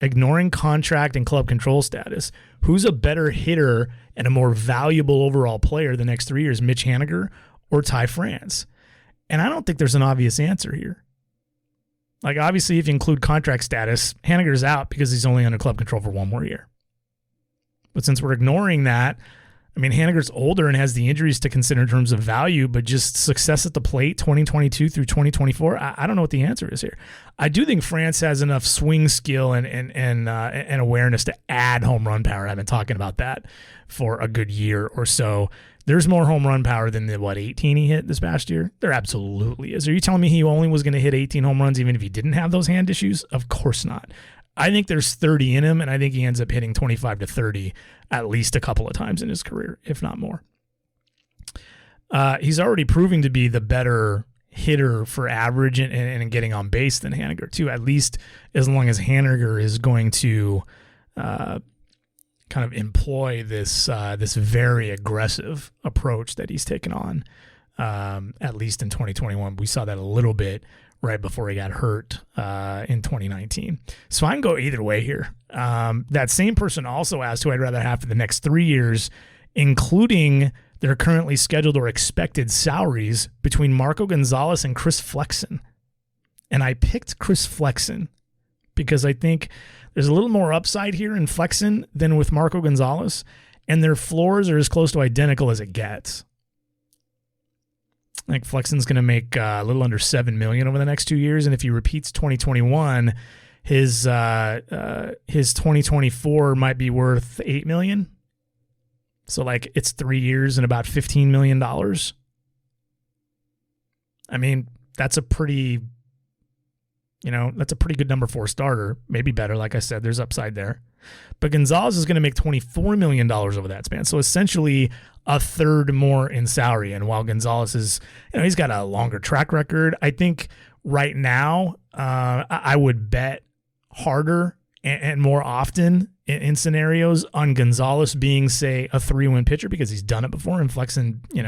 ignoring contract and club control status, who's a better hitter and a more valuable overall player the next 3 years, Mitch Haniger or Ty France? And I don't think there's an obvious answer here. Like, obviously, if you include contract status, Haniger's out because he's only under club control for one more year. But since we're ignoring that, I mean, Haniger's older and has the injuries to consider in terms of value, but just success at the plate 2022 through 2024, I don't know what the answer is here. I do think France has enough swing skill and awareness to add home run power. I've been talking about that for a good year or so. There's more home run power than the, 18 he hit this past year? There absolutely is. Are you telling me he only was going to hit 18 home runs even if he didn't have those hand issues? Of course not. I think there's 30 in him, and I think he ends up hitting 25 to 30 at least a couple of times in his career, if not more. He's already proving to be the better hitter for average and getting on base than Haniger, too, at least as long as Haniger is going to kind of employ this very aggressive approach that he's taken on, at least in 2021. We saw that a little bit right before he got hurt in 2019. So I can go either way here. That same person also asked who I'd rather have for the next 3 years, including their currently scheduled or expected salaries between Marco Gonzales and Chris Flexen. And I picked Chris Flexen because I think there's a little more upside here in Flexen than with Marco Gonzales, and their floors are as close to identical as it gets. I think Flexen's going to make a little under $7 million over the next 2 years, and if he repeats 2021, his 2024 might be worth $8 million. So like it's 3 years and about $15 million. I mean, that's a pretty good number for a starter. Maybe better. Like I said, there's upside there. But Gonzales is going to make $24 million over that span. So essentially a third more in salary. And while Gonzales is, he's got a longer track record, I think right now I would bet harder and more often in scenarios on Gonzales being, say, a 3-win pitcher because he's done it before. And Flexen, he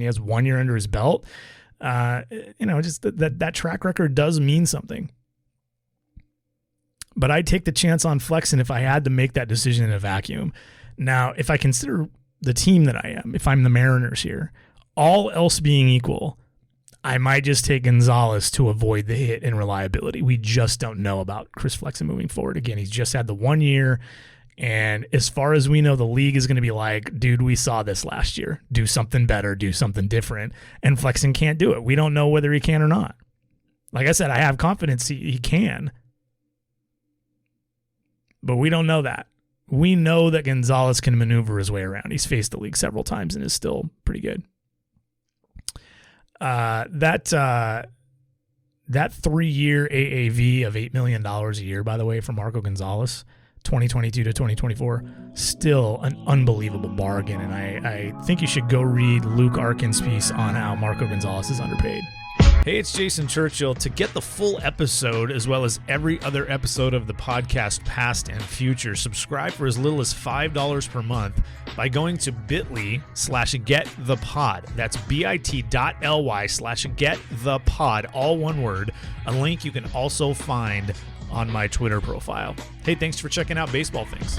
has 1 year under his belt. Just that track record does mean something. But I'd take the chance on Flexen if I had to make that decision in a vacuum. Now, if I consider the team that I am, if I'm the Mariners here, all else being equal, I might just take Gonzales to avoid the hit and reliability. We just don't know about Chris Flexen moving forward. Again, he's just had the 1 year. And as far as we know, the league is going to be like, dude, we saw this last year. Do something better. Do something different. And Flexen can't do it. We don't know whether he can or not. Like I said, I have confidence he can. But we don't know that. We know that Gonzales can maneuver his way around. He's faced the league several times and is still pretty good. That 3-year AAV of $8 million a year, by the way, for Marco Gonzales, 2022 to 2024, still an unbelievable bargain. And I think you should go read Luke Arkin's piece on how Marco Gonzales is underpaid. Hey, it's Jason Churchill. To get the full episode, as well as every other episode of the podcast, past and future, subscribe for as little as $5 per month by going to bit.ly/getthepod. That's bit.ly/getthepod, all one word. A link you can also find on my Twitter profile. Hey, thanks for checking out Baseball Things.